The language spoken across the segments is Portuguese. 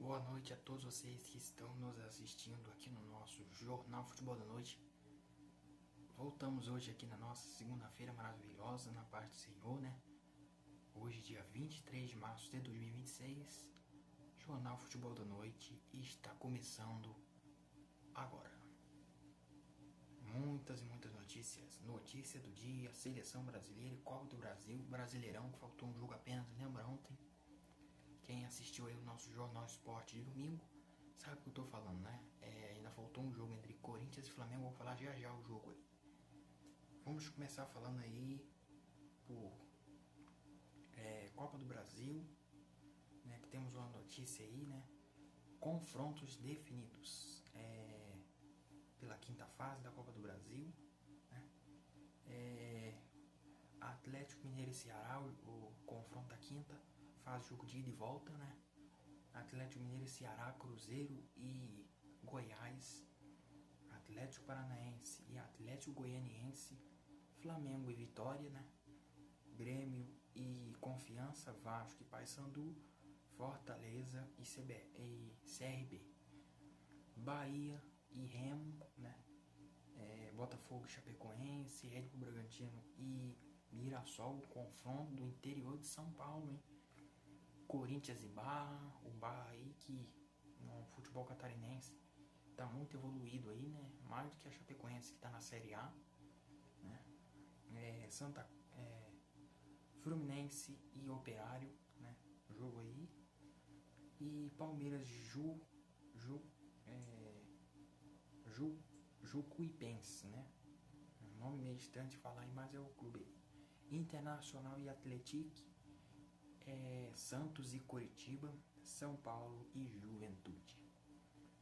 Boa noite a todos vocês que estão nos assistindo aqui no nosso Jornal Futebol da Noite. Voltamos hoje aqui na nossa segunda-feira maravilhosa, na parte do Senhor, né? Hoje, dia 23 de março de 2026, Jornal Futebol da Noite está começando agora. Muitas e muitas notícias. Notícia do dia, Seleção Brasileira e Copa do Brasil, Brasileirão, que faltou um jogo apenas, lembra ontem? Quem assistiu aí o nosso Jornal Esporte de domingo sabe o que eu tô falando, né? Ainda faltou um jogo entre Corinthians e Flamengo, vou falar já o jogo aí. Vamos começar falando aí por Copa do Brasil, né? Que temos uma notícia aí, né? Confrontos definidos pela quinta fase da Copa do Brasil, né? Atlético Mineiro e Ceará, o confronto da quinta faz jogo de ida e volta, né? Atlético Mineiro e Ceará, Cruzeiro e Goiás, Atlético Paranaense e Atlético Goianiense, Flamengo e Vitória, né? Grêmio e Confiança, Vasco e Paysandu, Fortaleza e CRB, Bahia e Remo, né? Botafogo e Chapecoense, Red Bull Bragantino e Mirassol, confronto do interior de São Paulo, hein? Corinthians e Barra, o Barra aí que no futebol catarinense tá muito evoluído aí, né? Mais do que a Chapecoense que tá na Série A, né? Fluminense e Operário, né? Jogo aí. E Palmeiras Jucuipense, né? Um nome meio estranho de falar aí, mas é o clube aí. Internacional e Atlético, Santos e Coritiba, São Paulo e Juventude.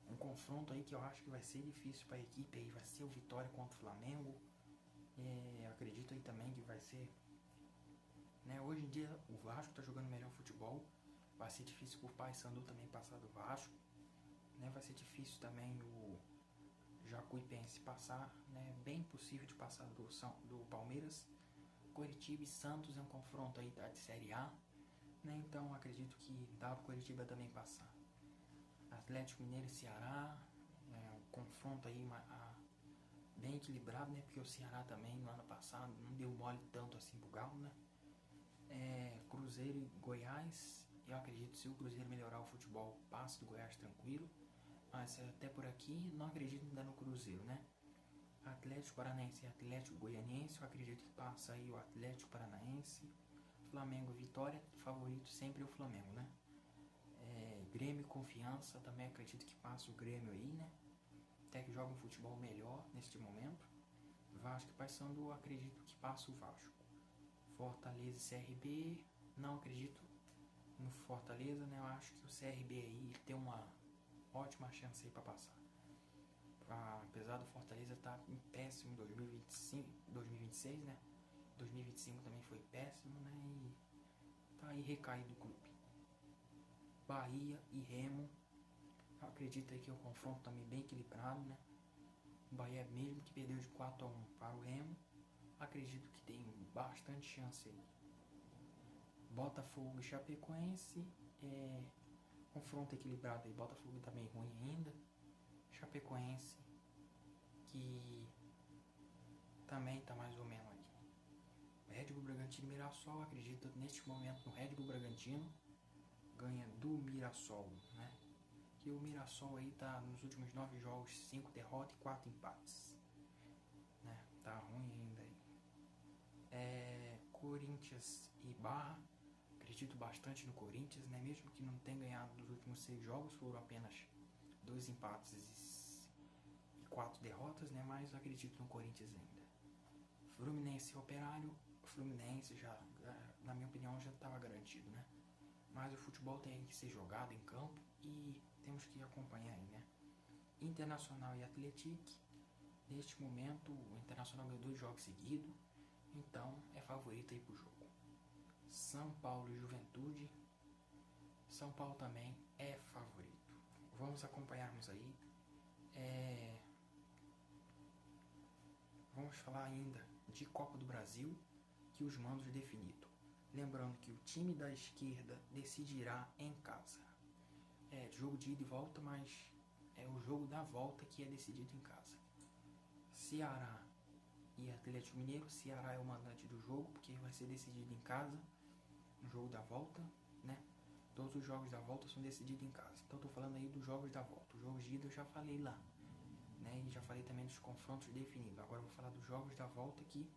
Um confronto aí que eu acho que vai ser difícil para a equipe aí, vai ser o Vitória contra o Flamengo. Acredito aí também que vai ser, né? Hoje em dia o Vasco tá jogando melhor futebol, vai ser difícil pro Paysandu também passar do Vasco, né? Vai ser difícil também o Jacuipense passar, né? Bem possível de passar do Palmeiras. Coritiba e Santos é um confronto aí de Série A, né? Então acredito que dá pro Coritiba também passar. Atlético Mineiro e Ceará, um confronto aí bem equilibrado, né? Porque o Ceará também no ano passado não deu mole tanto assim pro Galo, né? Cruzeiro e Goiás, eu acredito que se o Cruzeiro melhorar o futebol, passa do Goiás tranquilo, mas até por aqui não acredito ainda no Cruzeiro, né? Atlético Paranaense e Atlético Goianiense, eu acredito que passa aí o Atlético Paranaense. Flamengo e Vitória, favorito sempre o Flamengo, né? Grêmio e Confiança, também acredito que passa o Grêmio aí, né? Até que joga um futebol melhor neste momento. Vasco e Paysandu, acredito que passa o Vasco. Fortaleza e CRB, não acredito no Fortaleza, né? Eu acho que o CRB aí tem uma ótima chance aí para passar. Apesar do Fortaleza estar em péssimo em 2025, 2026, né? 2025 também foi péssimo, né? E tá aí recaído o clube. Bahia e Remo, eu acredito aí que é um confronto também bem equilibrado, né? O Bahia, mesmo que perdeu de 4-1 para o Remo, acredito que tem bastante chance aí. Botafogo e Chapecoense, confronto equilibrado aí. Botafogo tá meio ruim ainda. Chapecoense, que também tá mais ou menos aqui. Red Bull Bragantino e Mirassol, acredito neste momento no Red Bull Bragantino, ganha do Mirassol, né? Que o Mirassol aí tá nos últimos 9 jogos, 5 derrotas e 4 empates, né? Tá ruim ainda aí. Corinthians e Barra, acredito bastante no Corinthians, né? Mesmo que não tenha ganhado nos últimos 6 jogos, foram apenas 2 empates e 4 derrotas, né? Mas acredito no Corinthians ainda. Fluminense e Operário, Fluminense já, na minha opinião, já estava garantido, né? Mas o futebol tem que ser jogado em campo e temos que acompanhar aí, né? Internacional e Atlético, neste momento o Internacional ganhou 2 jogos seguidos, então é favorito aí pro jogo. São Paulo e Juventude, São Paulo também é favorito. Vamos acompanharmos aí. Vamos falar ainda de Copa do Brasil, que os mandos definidos. Lembrando que o time da esquerda decidirá em casa. jogo de ida e volta, mas é o jogo da volta que é decidido em casa. Ceará e Atlético Mineiro. Ceará é o mandante do jogo, porque vai ser decidido em casa, no jogo da volta, né? Todos os jogos da volta são decididos em casa. Então estou falando aí dos jogos da volta. Os jogos de ida eu já falei lá, né? E já falei também dos confrontos definidos. Agora eu vou falar dos jogos da volta, que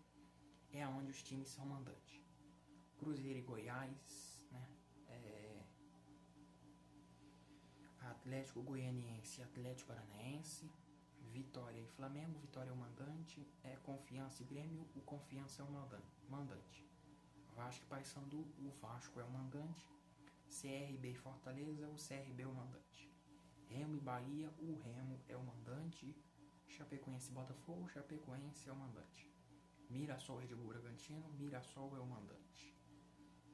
é onde os times são mandantes. Cruzeiro e Goiás, né? Atlético Goianiense e Atlético Paranaense. Vitória e Flamengo. Vitória é o mandante. Confiança e Grêmio. O Confiança é o mandante. Vasco e Paysandu. O Vasco é o mandante. CRB e Fortaleza. O CRB é o mandante. Remo e Bahia. O Remo é o mandante. Chapecoense e Botafogo. O Chapecoense é o mandante. Mirassol e Red Bull Bragantino. Mirassol é o mandante.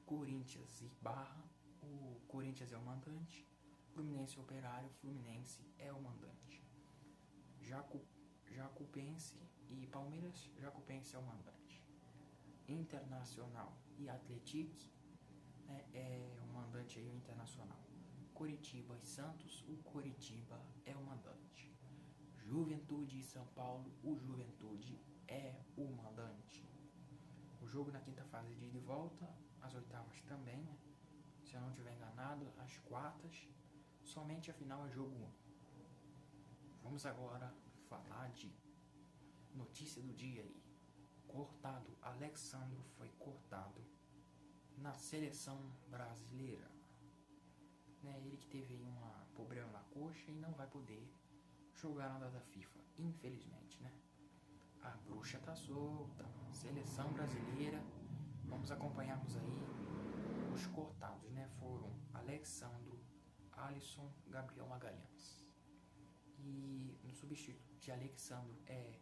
Corinthians e Barra. O Corinthians é o mandante. Fluminense e Operário. Fluminense é o mandante. Jacupense e Palmeiras. Jacupense é o mandante. Internacional e Atlético, né, é o mandante aí, o Internacional. Coritiba e Santos. O Coritiba é o mandante. Juventude e São Paulo. O Juventude é o mandante. O jogo na quinta fase de ida e volta. As oitavas também, né? Se eu não estiver enganado, as quartas. Somente a final é jogo 1. Vamos agora falar de notícia do dia aí. Cortado. Alexandro foi cortado na seleção brasileira. Né? Ele que teve aí um problema na coxa e não vai poder jogar na data FIFA, infelizmente, né? A bruxa tá solta. Seleção brasileira. Vamos acompanharmos aí os cortados, né? Foram Alexandro, Alisson, Gabriel Magalhães. E no substituto de Alexandro é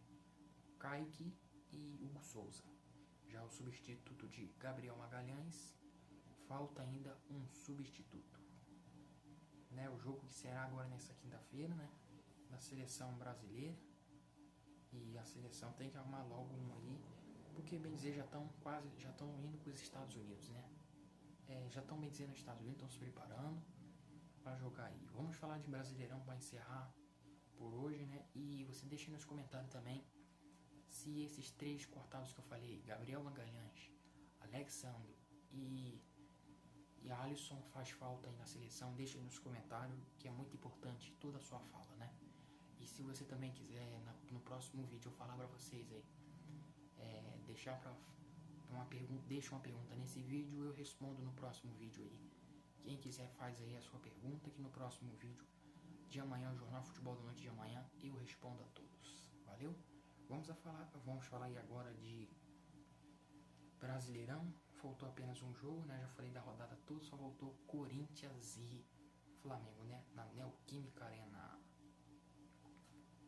Kaique e Hugo Souza. Já o substituto de Gabriel Magalhães, falta ainda um substituto. Né? O jogo que será agora nessa quinta-feira, né? Da seleção brasileira. E a seleção tem que arrumar logo um aí, porque bem dizer, já estão indo para os Estados Unidos, né? Já estão bem dizer nos Estados Unidos, estão se preparando para jogar aí. Vamos falar de Brasileirão para encerrar por hoje, né? E você deixa nos comentários também se esses 3 cortados que eu falei, Gabriel Magalhães, Alexandro e Alisson, faz falta aí na seleção. Deixa nos comentários, que é muito importante toda a sua fala, né? E se você também quiser, no próximo vídeo eu falar para vocês aí, deixa uma pergunta nesse vídeo, eu respondo no próximo vídeo aí. Quem quiser faz aí a sua pergunta, que no próximo vídeo de amanhã, o Jornal Futebol da Noite de amanhã, eu respondo a todos. Valeu? Vamos falar aí agora de Brasileirão. Faltou apenas um jogo, né? Já falei da rodada toda, só voltou Corinthians e Flamengo, né? Na Neoquímica Arena.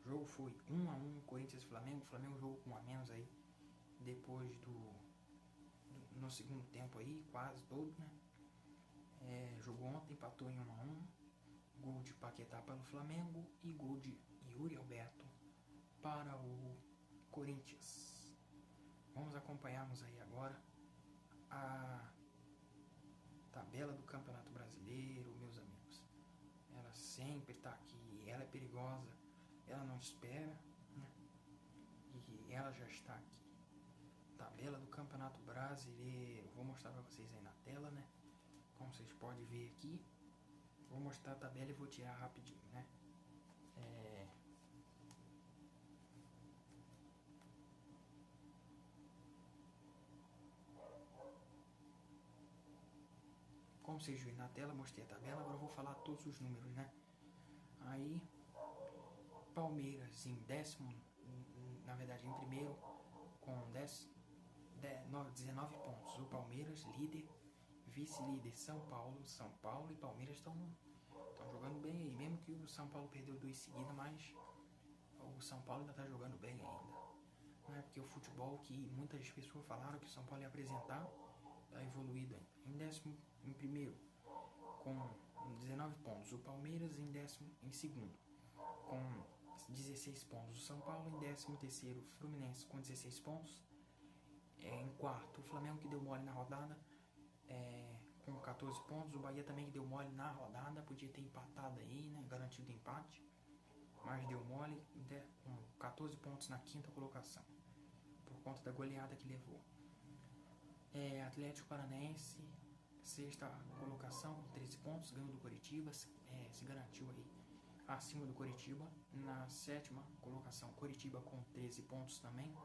O jogo foi 1-1, Corinthians e Flamengo. O Flamengo jogou com um a menos aí, depois no segundo tempo aí, quase todo, né? Jogou ontem, empatou em 1-1. Gol de Paquetá para o Flamengo e gol de Yuri Alberto para o Corinthians. Vamos acompanharmos aí agora a tabela do Campeonato Brasileiro, meus amigos. Ela sempre está aqui, ela é perigosa, ela não espera, né? E ela já está aqui. Tabela do Campeonato Brasileiro. Vou mostrar para vocês aí na tela, né? Como vocês podem ver aqui. Vou mostrar a tabela e vou tirar rapidinho, né? Como vocês viram na tela, mostrei a tabela, agora eu vou falar todos os números, né? Aí, Palmeiras em décimo, na verdade em primeiro, com 19 pontos. O Palmeiras, líder, vice-líder São Paulo e Palmeiras estão jogando bem aí. Mesmo que o São Paulo perdeu 2 seguidas, mas o São Paulo ainda está jogando bem ainda. Não é porque o futebol que muitas pessoas falaram que o São Paulo ia apresentar está evoluído ainda. Em primeiro, com 19 pontos. O Palmeiras em segundo, com 16 pontos. O São Paulo em 13º. Fluminense com 16 pontos. Em quarto, o Flamengo, que deu mole na rodada, com 14 pontos. O Bahia também, que deu mole na rodada, podia ter empatado aí, mas deu mole com 14 pontos na quinta colocação, por conta da goleada que levou. Atlético Paranaense, sexta colocação, 13 pontos, ganhou do Coritiba, se garantiu aí acima do Coritiba. Na sétima colocação, Coritiba com 13 pontos também,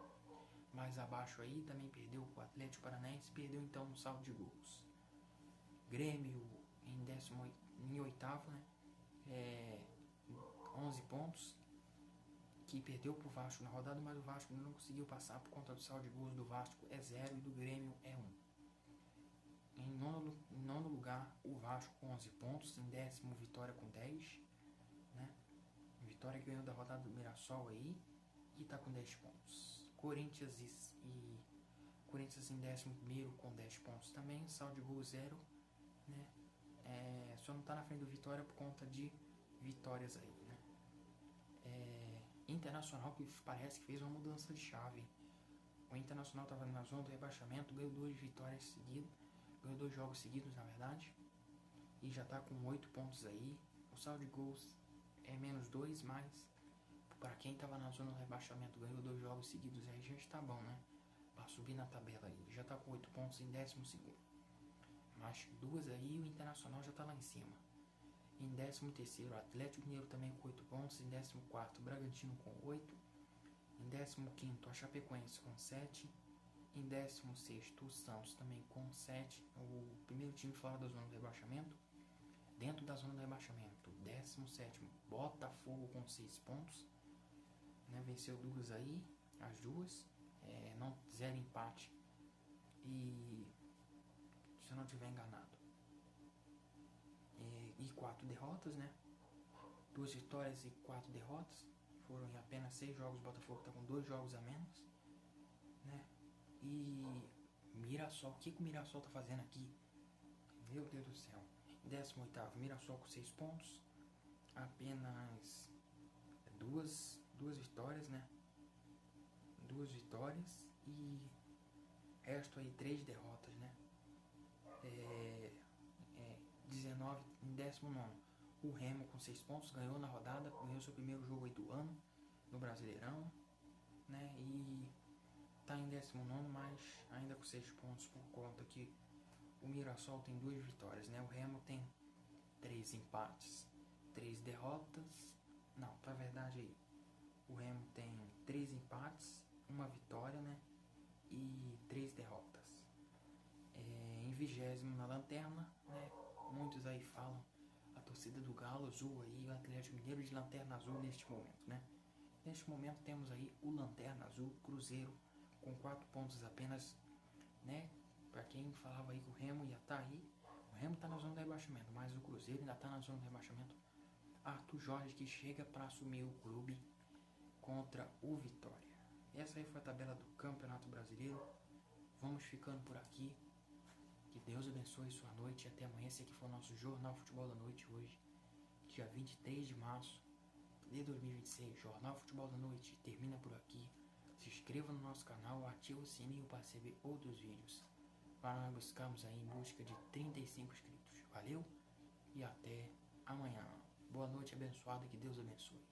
mais abaixo aí, também perdeu o Atlético Paranaense, perdeu então no saldo de gols. Grêmio em oitavo, né? 11 pontos, que perdeu pro Vasco na rodada, mas o Vasco não conseguiu passar por conta do saldo de gols do Vasco é 0 e do Grêmio é 1. Em nono lugar, o Vasco com 11 pontos, em décimo, Vitória com 10, né? Vitória ganhou da rodada do Mirassol aí e tá com 10 pontos. Corinthians em 11º com 10 pontos também, saldo de gol 0, né? Só não tá na frente do Vitória por conta de vitórias aí, né? Internacional, que parece que fez uma mudança de chave. O Internacional estava na zona do rebaixamento, ganhou 2 vitórias seguidas, ganhou 2 jogos seguidos, na verdade, e já tá com 8 pontos aí. O saldo de gols é -2, mas para quem estava na zona do rebaixamento, ganhou 2 jogos seguidos, aí já está bom, né? Para subir na tabela aí, já tá com 8 pontos em 12º. Mas 2 aí, o Internacional já tá lá em cima. Em 13º, Atlético Mineiro também com 8 pontos. Em 14º, Bragantino com 8. Em 15º, a Chapecoense com 7. Em 16º, o Santos também com 7. O primeiro time fora da zona do rebaixamento. Dentro da zona do rebaixamento, 17º, Botafogo com 6 pontos. Né, venceu 2 aí, as duas. Não, 0 empate. E, se eu não estiver enganado, e 4 derrotas, né? 2 vitórias e 4 derrotas. Foram em apenas 6 jogos. O Botafogo está com 2 jogos a menos, né? E Mirassol, o que o Mirassol tá fazendo aqui? Meu Deus do céu. 18º, Mirassol com 6 pontos. Apenas 2 vitórias, né? 2 vitórias e resto aí 3 derrotas, né? 19 em 19º, o Remo com 6 pontos, ganhou na rodada, ganhou seu primeiro jogo aí do ano no Brasileirão, né? E tá em 19º, mas ainda com 6 pontos, por conta que o Mirassol tem 2 vitórias, né? O Remo tem 3 empates, 3 derrotas. Não, pra verdade aí, o Remo tem 3 empates, 1 vitória, né? E 3 derrotas. Em 20º na lanterna, né? Muitos aí falam a torcida do Galo Azul aí, o Atlético Mineiro de lanterna azul neste momento, né? Neste momento temos aí o Lanterna Azul, Cruzeiro, com 4 pontos apenas, né? Pra quem falava aí que o Remo ia estar aí, o Remo tá na zona do rebaixamento, mas o Cruzeiro ainda tá na zona do rebaixamento. Arthur Jorge que chega para assumir o clube contra o Vitória. Essa aí foi a tabela do Campeonato Brasileiro. Vamos ficando por aqui. Que Deus abençoe sua noite e até amanhã. Esse aqui foi o nosso Jornal Futebol da Noite hoje, dia 23 de março de 2026. Jornal Futebol da Noite termina por aqui. Se inscreva no nosso canal, ative o sininho para receber outros vídeos. Para nós buscarmos aí em busca de 35 inscritos. Valeu e até amanhã. Boa noite abençoada, que Deus abençoe.